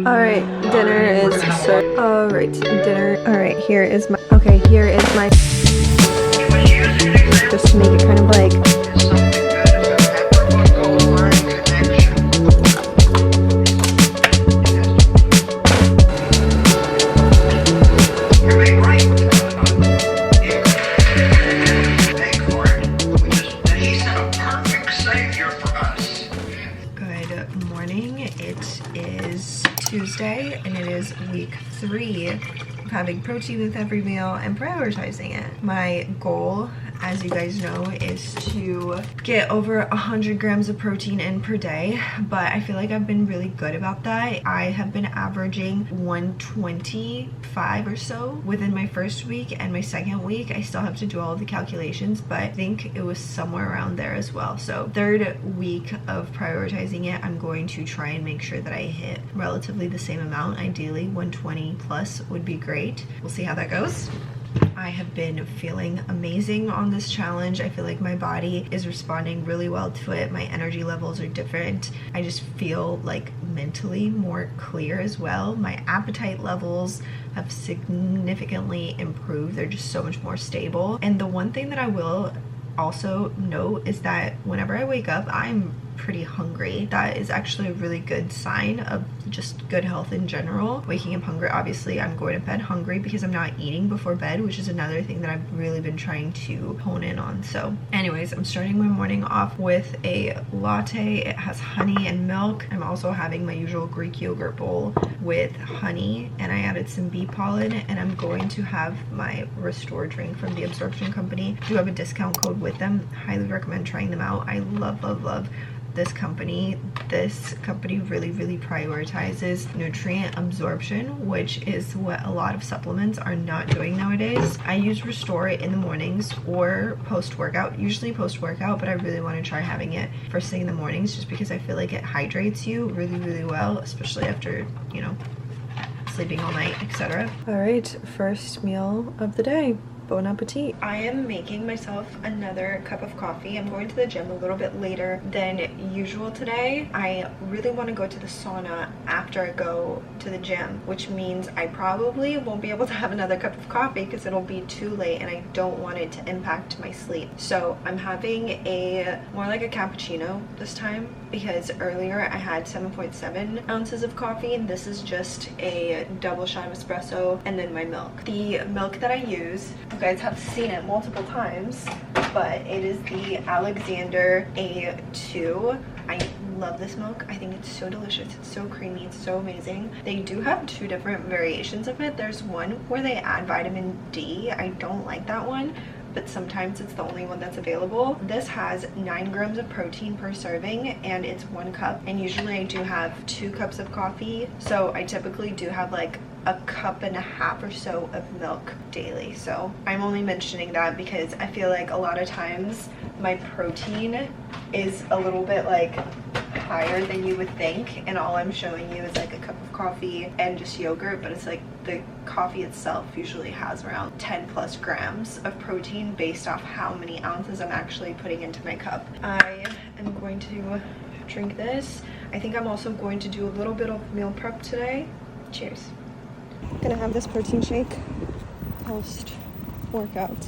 Alright, dinner is served. Alright, dinner. Alright, here is my. Okay, here is my. Just to make it kind of like. Good morning. It is Tuesday and it is week 3 of having protein with every meal and prioritizing it. My goal, as you guys know, is to get over 100 grams of protein in per day, but I feel like I've been really good about that. I have been averaging 125 or so within my first week, and my second week I still have to do all of the calculations, but I think it was somewhere around there as well. So third week of prioritizing it, I'm going to try and make sure that I hit relatively the same amount. Ideally 120 plus would be great. We'll see how that goes. I have been feeling amazing on this challenge. I feel like my body is responding really well to it. My energy levels are different. I just feel like mentally more clear as well. My appetite levels have significantly improved. They're just so much more stable. And the one thing that I will also note is that whenever I wake up, I'm pretty hungry. That is actually a really good sign of just good health in general. Waking up hungry, obviously I'm going to bed hungry because I'm not eating before bed, which is another thing that I've really been trying to hone in on. So anyways, I'm starting my morning off with a latte. It has honey and milk. I'm also having my usual Greek yogurt bowl with honey, and I added some bee pollen, and I'm going to have my Restore drink from the Absorption Company. I do have a discount code with them. Highly recommend trying them out. I love this company. This company really prioritizes nutrient absorption, which is what a lot of supplements are not doing nowadays. I use Restore in the mornings or post-workout, usually post-workout, but I really want to try having it first thing in the mornings just because I feel like it hydrates you really well, especially after, you know, sleeping all night, etc. All right, first meal of the day. Bon appetit. I am making myself another cup of coffee. I'm going to the gym a little bit later than usual today. I really want to go to the sauna after I go to the gym, which means I probably won't be able to have another cup of coffee because it'll be too late and I don't want it to impact my sleep. So I'm having a more like a cappuccino this time because earlier I had 7.7 ounces of coffee, and this is just a double shot of espresso and then my milk. The milk that I use, you guys have seen it multiple times, but it is the Alexander A2. I love this milk. I think it's so delicious. It's so creamy. It's so amazing. They do have 2 different variations of it. There's one where they add vitamin D. I don't like that one, but sometimes it's the only one that's available. This has 9 grams of protein per serving, and it's 1 cup. And usually I do have 2 cups of coffee, so I typically do have like a cup and a half or so of milk daily. So I'm only mentioning that because I feel like a lot of times my protein is a little bit like higher than you would think, and all I'm showing you is like a cup of coffee and just yogurt, but it's like the coffee itself usually has around 10 plus grams of protein based off how many ounces I'm actually putting into my cup. I am going to drink this. I think I'm also going to do a little bit of meal prep today. Cheers. Gonna have this protein shake post workout.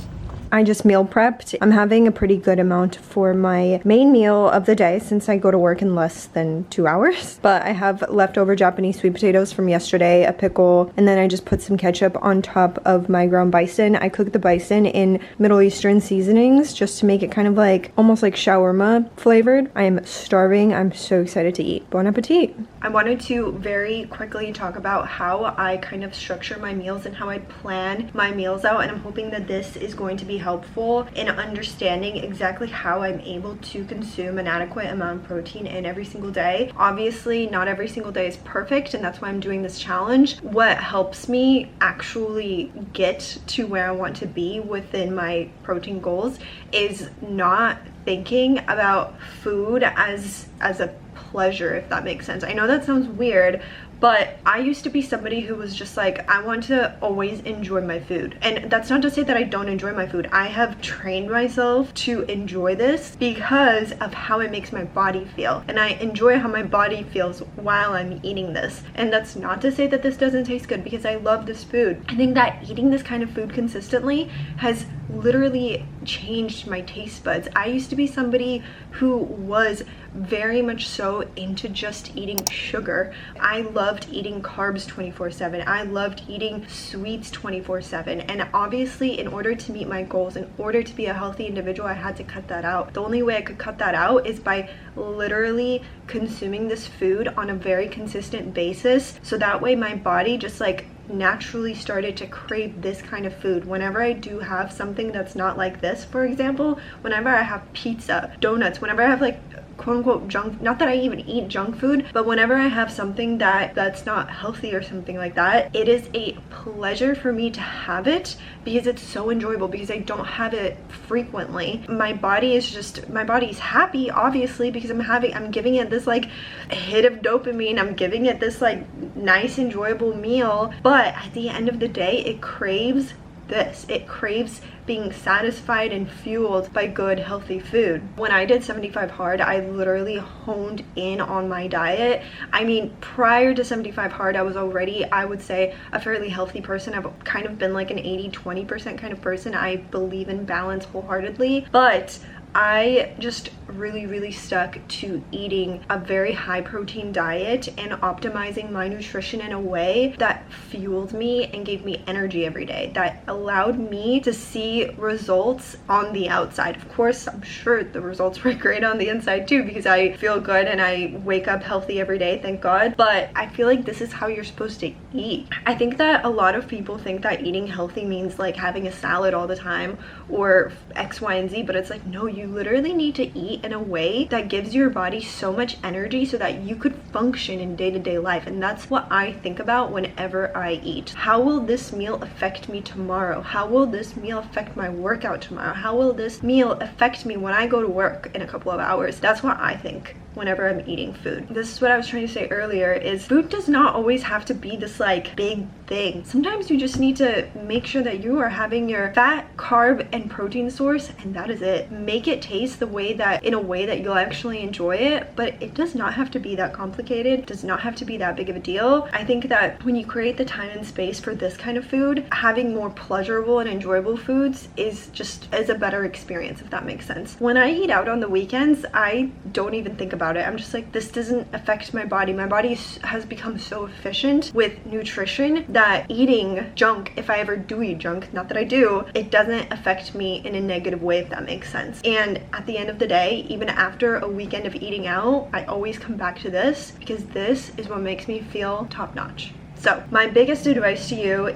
I just meal prepped. I'm having a pretty good amount for my main meal of the day since I go to work in less than 2 hours. But I have leftover Japanese sweet potatoes from yesterday, a pickle, and then I just put some ketchup on top of my ground bison. I cooked the bison in Middle Eastern seasonings just to make it kind of like almost like shawarma flavored. I am starving. I'm so excited to eat. Bon appetit. I wanted to very quickly talk about how I kind of structure my meals and how I plan my meals out, and I'm hoping that this is going to be helpful in understanding exactly how I'm able to consume an adequate amount of protein in every single day. Obviously, not every single day is perfect, and that's why I'm doing this challenge. What helps me actually get to where I want to be within my protein goals is not thinking about food as a pleasure, if that makes sense. I know that sounds weird, but I used to be somebody who was just like, I want to always enjoy my food. And that's not to say that I don't enjoy my food. I have trained myself to enjoy this because of how it makes my body feel. And I enjoy how my body feels while I'm eating this. And that's not to say that this doesn't taste good, because I love this food. I think that eating this kind of food consistently has literally changed my taste buds. I used to be somebody who was very much so into just eating sugar. I loved eating carbs 24/7. I loved eating sweets 24/7. And obviously, in order to meet my goals, in order to be a healthy individual, I had to cut that out. The only way I could cut that out is by literally consuming this food on a very consistent basis, so that way my body just like naturally started to crave this kind of food. Whenever I do have something that's not like this, for example, whenever I have pizza, donuts, whenever I have like quote unquote junk, not that I even eat junk food, but whenever I have something that's not healthy or something like that, it is a pleasure for me to have it because it's so enjoyable, because I don't have it frequently. My body's happy, obviously, because I'm giving it this like hit of dopamine, I'm giving it this like nice enjoyable meal, but at the end of the day it craves this. It craves being satisfied and fueled by good healthy food. When I did 75 hard, I literally honed in on my diet. I mean, prior to 75 hard, I was already, I would say, a fairly healthy person. I've kind of been like an 80-20% kind of person. I believe in balance wholeheartedly, but I just really stuck to eating a very high protein diet and optimizing my nutrition in a way that fueled me and gave me energy every day, that allowed me to see results on the outside. Of course, I'm sure the results were great on the inside too, because I feel good and I wake up healthy every day, thank God. But I feel like this is how you're supposed to eat. I think that a lot of people think that eating healthy means like having a salad all the time or X, Y, and Z, but it's like, no, you literally need to eat in a way that gives your body so much energy so that you could function in day-to-day life. And that's what I think about whenever I eat. How will this meal affect me tomorrow? How will this meal affect my workout tomorrow? How will this meal affect me when I go to work in a couple of hours? That's what I think whenever I'm eating food. This is what I was trying to say earlier, is food does not always have to be this like big thing. Sometimes you just need to make sure that you are having your fat, carb, and protein source, and that is it. Make it taste in a way that you'll actually enjoy it, but it does not have to be that complicated. It does not have to be that big of a deal. I think that when you create the time and space for this kind of food, having more pleasurable and enjoyable foods is a better experience, if that makes sense. When I eat out on the weekends, I don't even think about it. I'm just like, this doesn't affect my body. My body has become so efficient with nutrition that eating junk, if I ever do eat junk, not that I do, it doesn't affect me in a negative way, if that makes sense. And at the end of the day, even after a weekend of eating out, I always come back to this because this is what makes me feel top-notch. So my biggest advice to you,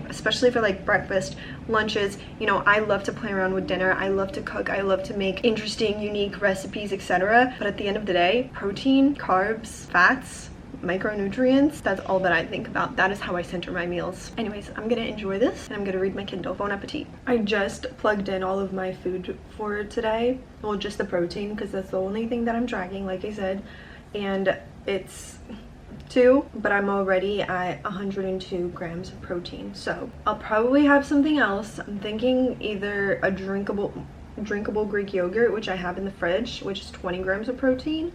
especially for like breakfast, lunches, you know, I love to play around with dinner. I love to cook. I love to make interesting, unique recipes, etc. But at the end of the day, protein, carbs, fats, micronutrients, that's all that I think about. That is how I center my meals. Anyways, I'm gonna enjoy this and I'm gonna read my Kindle. Bon appetit. I just plugged in all of my food for today. Well, just the protein, because that's the only thing that I'm tracking, like I said. And it's 2, but I'm already at 102 grams of protein. So I'll probably have something else. I'm thinking either a drinkable Greek yogurt, which I have in the fridge, which is 20 grams of protein,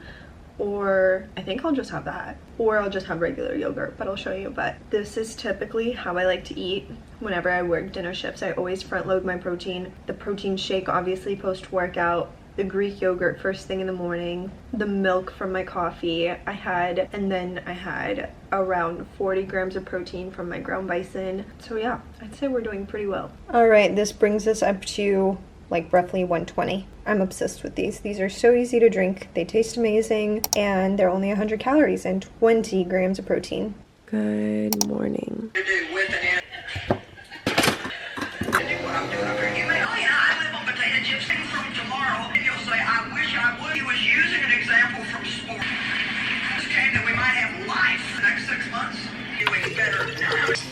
or I think I'll just have that, or I'll just have regular yogurt, but I'll show you. But this is typically how I like to eat whenever I work dinner shifts. I always front load my protein. The protein shake obviously post workout, the Greek yogurt first thing in the morning, the milk from my coffee and then I had around 40 grams of protein from my ground bison. So yeah, I'd say we're doing pretty well. All right, this brings us up to like roughly 120. I'm obsessed with these. These are so easy to drink. They taste amazing and they're only 100 calories and 20 grams of protein. Good morning.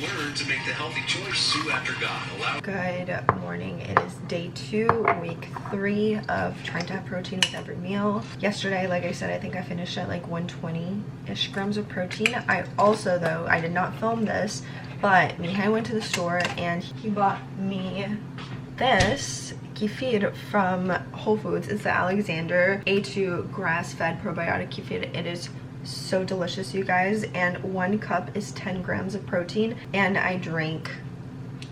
learn to make the healthy choice Sue after God. Good morning. It is day 2, week 3 of trying to have protein with every meal. Yesterday, like I said, I think I finished at like 120-ish grams of protein. I also, though, I did not film this, but Mihai went to the store and he bought me this kefir from Whole Foods. It's the Alexander A2 grass-fed probiotic kefir. It is so delicious, you guys, and 1 cup is 10 grams of protein, and I drank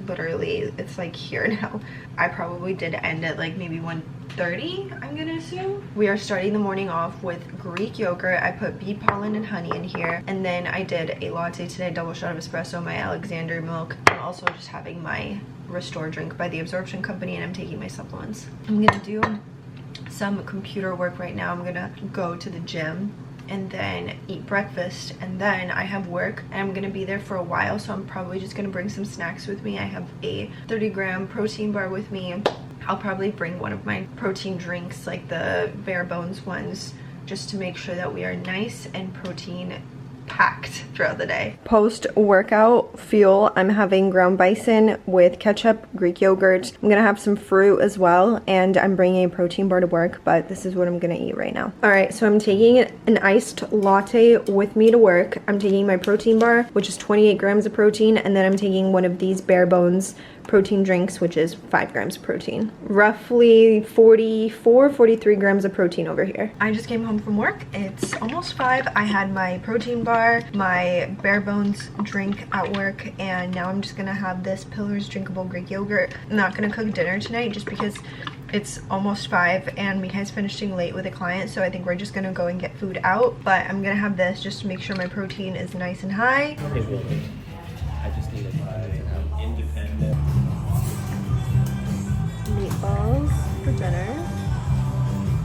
literally, it's like here now. I probably did end at like maybe 1:30, I'm gonna assume. We are starting the morning off with Greek yogurt. I put bee pollen and honey in here, and then I did a latte today, double shot of espresso, my Alexander milk. I'm also just having my Restore drink by the Absorption Company, and I'm taking my supplements. I'm gonna do some computer work right now. I'm gonna go to the gym and then eat breakfast, and then I have work and I'm gonna be there for a while, so I'm probably just gonna bring some snacks with me. I have a 30-gram protein bar with me. I'll probably bring one of my protein drinks, like the bare bones ones, just to make sure that we are nice and protein packed throughout the day. Post-workout fuel, I'm having ground bison with ketchup, Greek yogurt. I'm gonna have some fruit as well, and I'm bringing a protein bar to work, but this is what I'm gonna eat right now. All right, so I'm taking an iced latte with me to work. I'm taking my protein bar, which is 28 grams of protein, and then I'm taking one of these bare bones protein drinks, which is 5 grams of protein. Roughly 43 grams of protein over here. I just came home from work. It's almost 5. I had my protein bar, my bare bones drink at work, and now I'm just gonna have this Pillars drinkable Greek yogurt. I'm not gonna cook dinner tonight just because it's almost 5 and Mikai's finishing late with a client, so I think we're just gonna go and get food out, but I'm gonna have this just to make sure my protein is nice and high. I just need an independent. Meatballs for dinner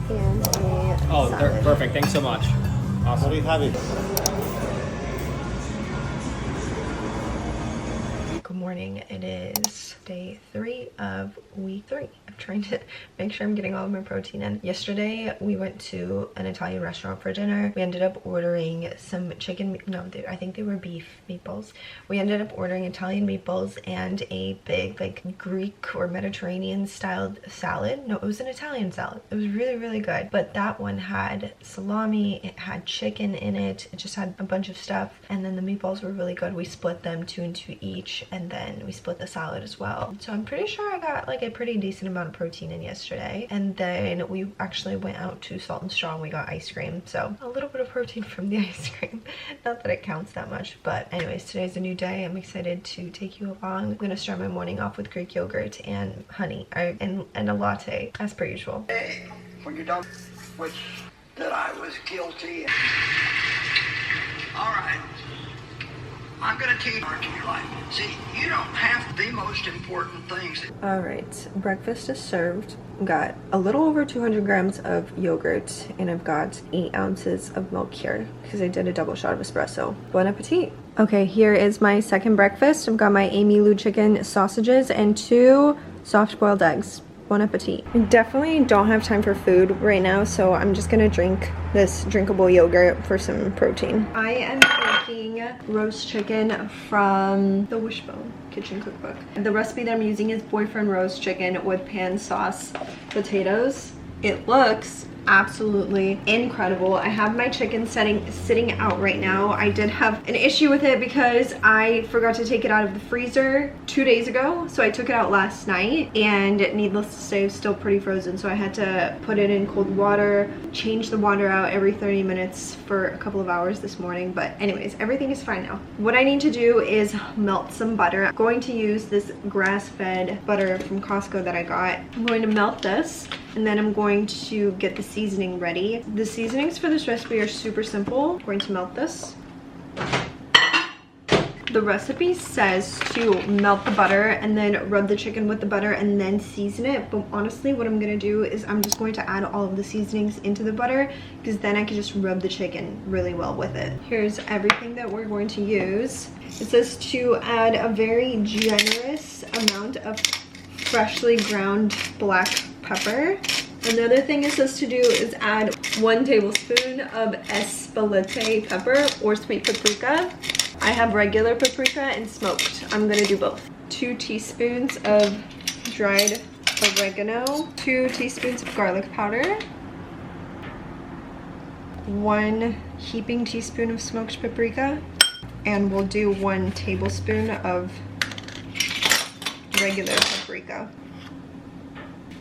and a salad. Perfect. Thanks so much. Awesome. What do you have? Good morning. It is day 3 of week 3 of trying to make sure I'm getting all of my protein in. Yesterday we went to an Italian restaurant for dinner. We ended up ordering some chicken, I think they were beef meatballs. We ended up ordering Italian meatballs and a big like Greek or Mediterranean styled salad. No, it was an Italian salad. It was really, really good, but that one had salami, it had chicken in it, it just had a bunch of stuff, and then the meatballs were really good. We split them 2 and 2 each, and then we split the salad as well. So I'm pretty sure I got like a pretty decent amount of protein in yesterday. And then we actually went out to Salt and Straw and we got ice cream. So a little bit of protein from the ice cream. Not that it counts that much, but anyways, today's a new day. I'm excited to take you along. I'm gonna start my morning off with Greek yogurt and honey and a latte as per usual. Hey, when you're done, which that I was guilty. All right. I'm going to teach you your life. See, you don't have the most important things. All right, breakfast is served. I've got a little over 200 grams of yogurt, and I've got 8 ounces of milk here because I did a double shot of espresso. Bon appetit. Okay, here is my second breakfast. I've got my Amy Lou chicken sausages and 2 soft boiled eggs. Bon appetit. I definitely don't have time for food right now, so I'm just gonna drink this drinkable yogurt for some protein. I am making roast chicken from the Wishbone Kitchen Cookbook. The recipe that I'm using is boyfriend roast chicken with pan sauce potatoes. It looks absolutely incredible. I have my chicken sitting out right now. I did have an issue with it because I forgot to take it out of the freezer 2 days ago, so I took it out last night, and needless to say, it's still pretty frozen, so I had to put it in cold water, change the water out every 30 minutes for a couple of hours this morning. But anyways, everything is fine now. What I need to do is melt some butter. I'm going to use this grass-fed butter from Costco that I got. I'm going to melt this, and then I'm going to get the seasoning ready. The seasonings for this recipe are super simple. I'm going to melt this. The recipe says to melt the butter and then rub the chicken with the butter and then season it, but honestly what I'm gonna do is I'm just going to add all of the seasonings into the butter, because then I can just rub the chicken really well with it. Here's everything that we're going to use. It says to add a very generous amount of freshly ground black pepper. Another thing it says to do is add 1 tablespoon of espelete pepper or sweet paprika. I have regular paprika and smoked. I'm gonna do both. 2 teaspoons of dried oregano, 2 teaspoons of garlic powder, 1 heaping teaspoon of smoked paprika, and we'll do 1 tablespoon of regular paprika.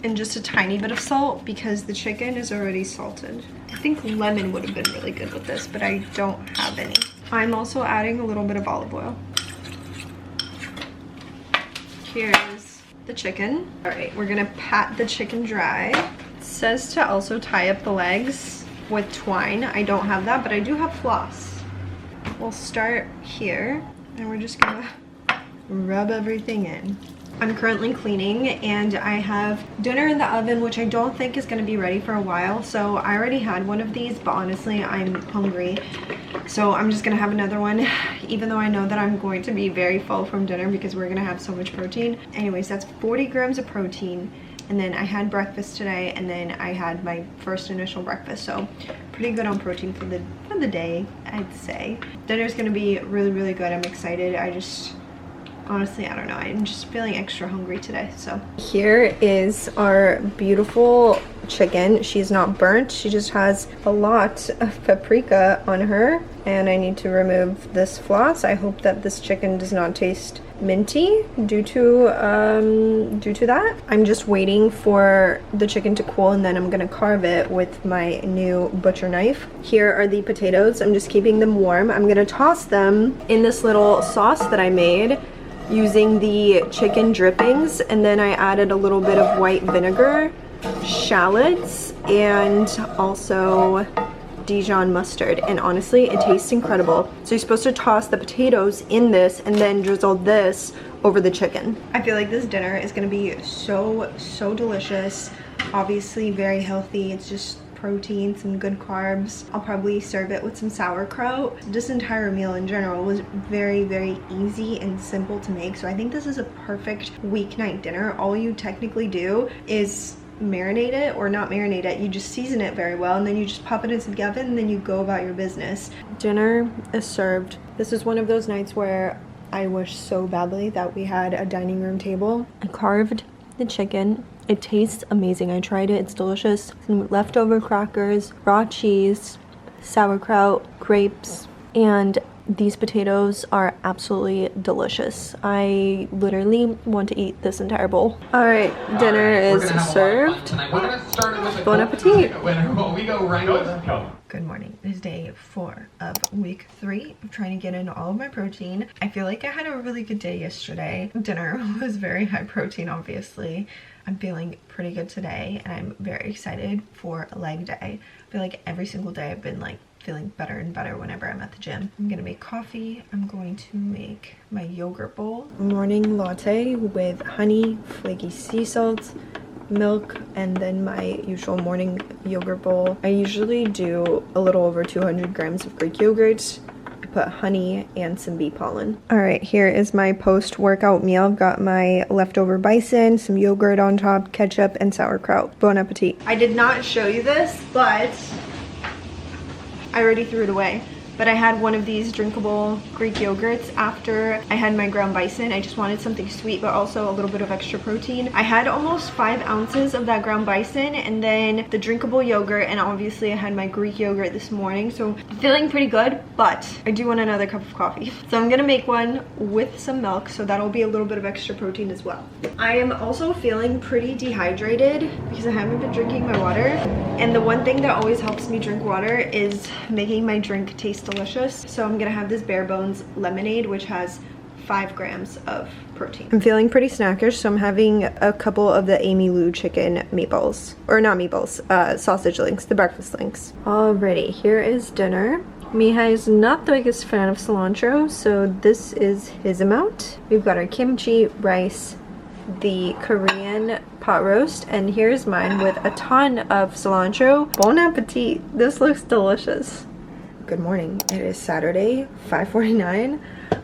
And just a tiny bit of salt because the chicken is already salted. I think lemon would have been really good with this, but I don't have any. I'm also adding a little bit of olive oil. Here's the chicken. All right, we're gonna pat the chicken dry. It says to also tie up the legs with twine. I don't have that, but I do have floss. We'll start here, and we're just gonna rub everything in. I'm currently cleaning, and I have dinner in the oven, which I don't think is going to be ready for a while. So I already had one of these, but honestly I'm hungry, so I'm just gonna have another one, even though I know that I'm going to be very full from dinner because we're gonna have so much protein. Anyways, that's 40 grams of protein, and then I had breakfast today, and then I had my first initial breakfast, so pretty good on protein for the day, I'd say. Dinner's gonna be really good. I'm excited. Honestly, I don't know, I'm just feeling extra hungry today. So here is our beautiful chicken. She's not burnt, she just has a lot of paprika on her, and I need to remove this floss. I hope that this chicken does not taste minty due to that. I'm just waiting for the chicken to cool, and then I'm gonna carve it with my new butcher knife. Here are the potatoes. I'm just keeping them warm. I'm gonna toss them in this little sauce that I made using the chicken drippings, and then I added a little bit of white vinegar, shallots, and also Dijon mustard, and honestly it tastes incredible. So you're supposed to toss the potatoes in this and then drizzle this over the chicken. I feel like this dinner is gonna be so delicious. Obviously very healthy. It's just protein, some good carbs. I'll probably serve it with some sauerkraut. This entire meal in general was very easy and simple to make, so I think this is a perfect weeknight dinner. All you technically do is marinate it, or not marinate it, you just season it very well, and then you just pop it into the oven, and then you go about your business. Dinner is served. This is one of those nights where I wish so badly that we had a dining room table. I carved the chicken. It tastes amazing. I tried it, it's delicious. Some leftover crackers, raw cheese, sauerkraut, grapes, and these potatoes are absolutely delicious. I literally want to eat this entire bowl. All right, dinner is served. Bon appetit. Good morning. It is day 4 of week 3 of trying to get in all of my protein. I feel like I had a really good day yesterday. Dinner was very high protein, obviously. I'm feeling pretty good today, and I'm very excited for leg day. I feel like every single day I've been like feeling better and better whenever I'm at the gym. I'm gonna make coffee. I'm going to make my yogurt bowl. Morning latte with honey, flaky sea salt, milk, and then my usual morning yogurt bowl. I usually do a little over 200 grams of Greek yogurt. I put honey and some bee pollen. All right, here is my post-workout meal. I've got my leftover bison, some yogurt on top, ketchup, and sauerkraut. Bon appetit. I did not show you this, but I already threw it away. But I had one of these drinkable Greek yogurts after I had my ground bison. I just wanted something sweet, but also a little bit of extra protein. I had almost 5 ounces of that ground bison, and then the drinkable yogurt, and obviously I had my Greek yogurt this morning, so I'm feeling pretty good, but I do want another cup of coffee. So I'm gonna make one with some milk, so that'll be a little bit of extra protein as well. I am also feeling pretty dehydrated because I haven't been drinking my water, and the one thing that always helps me drink water is making my drink taste delicious. So I'm gonna have this bare bones lemonade, which has 5 grams of protein. I'm feeling pretty snackish, so I'm having a couple of the Amy Lou chicken meatballs, or not meatballs, sausage links, the breakfast links. Alrighty, here is dinner. Mihai is not the biggest fan of cilantro, so this is his amount. We've got our kimchi, rice, the Korean pot roast, and here's mine with a ton of cilantro. Bon appetit. This looks delicious. Good morning. It is Saturday, 5:49.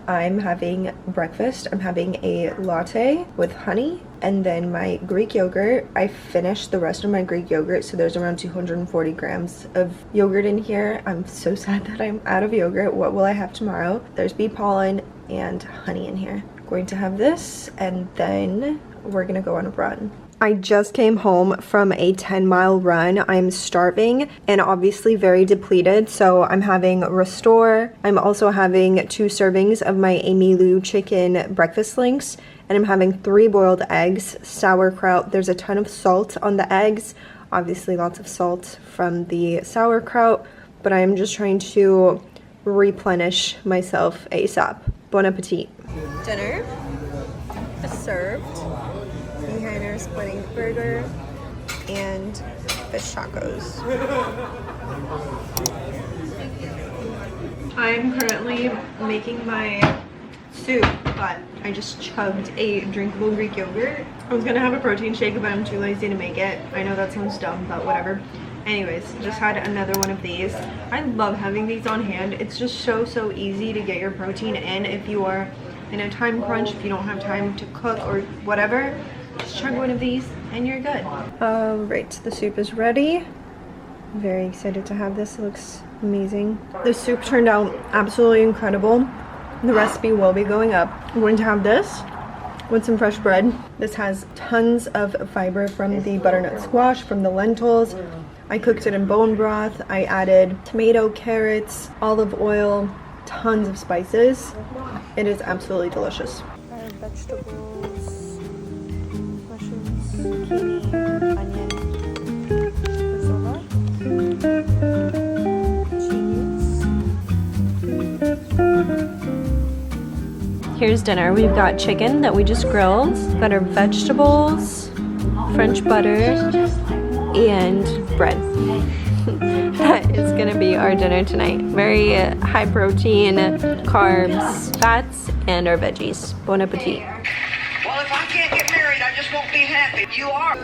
I'm having breakfast. I'm having a latte with honey and then my Greek yogurt. I finished the rest of my Greek yogurt, so there's around 240 grams of yogurt in here. I'm so sad that I'm out of yogurt. What will I have tomorrow? There's bee pollen and honey in here. I'm going to have this, and then we're gonna go on a run. I just came home from a 10-mile run. I'm starving and obviously very depleted, so I'm having Restore. I'm also having 2 servings of my Amy Lou chicken breakfast links, and I'm having 3 boiled eggs, sauerkraut. There's a ton of salt on the eggs, obviously lots of salt from the sauerkraut, but I'm just trying to replenish myself ASAP. Bon appetit. Dinner is served. Me and her splitting the burger and fish tacos. I'm currently making my soup, but I just chugged a drinkable Greek yogurt. I was gonna have a protein shake, but I'm too lazy to make it. I know that sounds dumb, but whatever. Anyways, just had another one of these. I love having these on hand. It's just so easy to get your protein in if you are in a time crunch, if you don't have time to cook or whatever. Just chug one of these and you're good. Alright, the soup is ready. Very excited to have this. It looks amazing. The soup turned out absolutely incredible. The recipe will be going up. I'm going to have this with some fresh bread. This has tons of fiber from the butternut squash, from the lentils. I cooked it in bone broth. I added tomato, carrots, olive oil, tons of spices. It is absolutely delicious. Vegetables, mushrooms, zucchini, onion, cheese. Here's dinner. We've got chicken that we just grilled. We've got our vegetables, French butter, and bread. That is gonna be our dinner tonight. Very high protein, carbs, fats, and our veggies. Bon appetit. Well, if I can't get married, I just won't be happy. You are.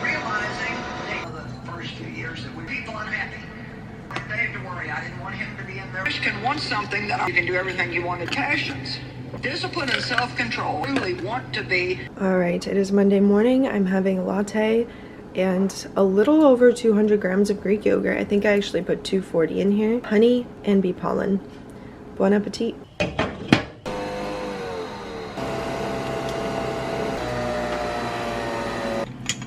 Realizing the first few years that we people unhappy. They had to worry. I didn't want him to be in there. You can want something that you can do everything you want. Passions. Discipline and self-control. Really want to be. All right, it is Monday morning. I'm having a latte and a little over 200 grams of Greek yogurt. I think I actually put 240 in here. Honey and bee pollen. Bon appetit.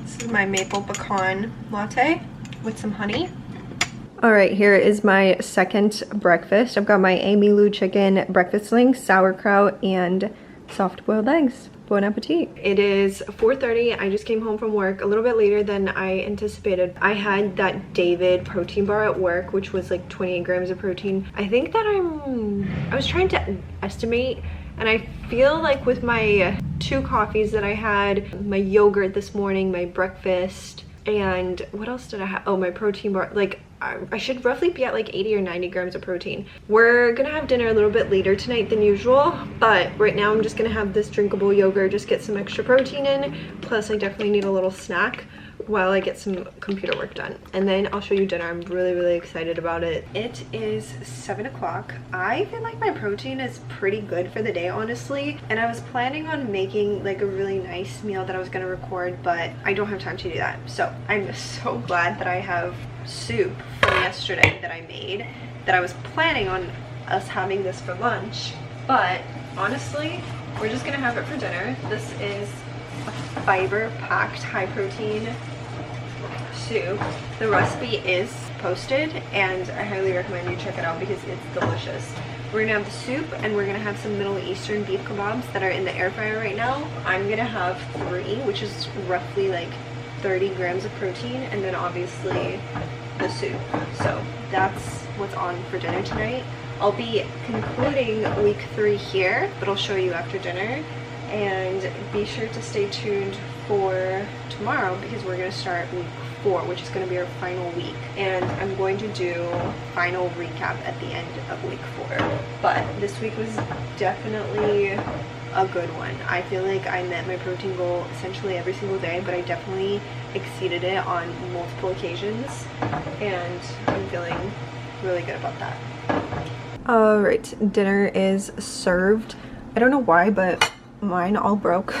This is my maple pecan latte with some honey. All right, here is my second breakfast. I've got my Amy Lou chicken breakfast links, sauerkraut, and soft boiled eggs. Bon appetit. It is 4:30. I just came home from work a little bit later than I anticipated. I had that David protein bar at work, which was like 28 grams of protein. I think that I was trying to estimate, and I feel like with my 2 coffees that I had, my yogurt this morning, my breakfast, and what else did I have? Oh, my protein bar. Like, I should roughly be at like 80 or 90 grams of protein. We're gonna have dinner a little bit later tonight than usual, but right now I'm just gonna have this drinkable yogurt, just get some extra protein in. Plus, I definitely need a little snack while I get some computer work done. And then I'll show you dinner. I'm really excited about it. It is 7 o'clock. I feel like my protein is pretty good for the day, honestly. And I was planning on making like a really nice meal that I was gonna record, but I don't have time to do that. So I'm so glad that I have soup from yesterday that I made, that I was planning on us having this for lunch, but honestly, we're just gonna have it for dinner. This is a fiber-packed, high-protein soup. The recipe is posted, and I highly recommend you check it out because it's delicious. We're gonna have the soup, and we're gonna have some Middle Eastern beef kebabs that are in the air fryer right now. I'm gonna have 3, which is roughly like 30 grams of protein, and then obviously the soup. So that's what's on for dinner tonight. I'll be concluding week 3 here, but I'll show you after dinner. And be sure to stay tuned for tomorrow because we're going to start week 4, which is going to be our final week. And I'm going to do final recap at the end of week 4. But this week was definitely a good one. I feel like I met my protein goal essentially every single day, but I definitely exceeded it on multiple occasions. And I'm feeling really good about that. Alright, dinner is served. I don't know why, but mine all broke,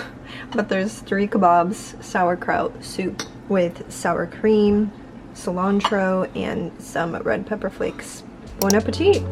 but there's 3 kebabs, sauerkraut soup with sour cream, cilantro, and some red pepper flakes. Bon appetit!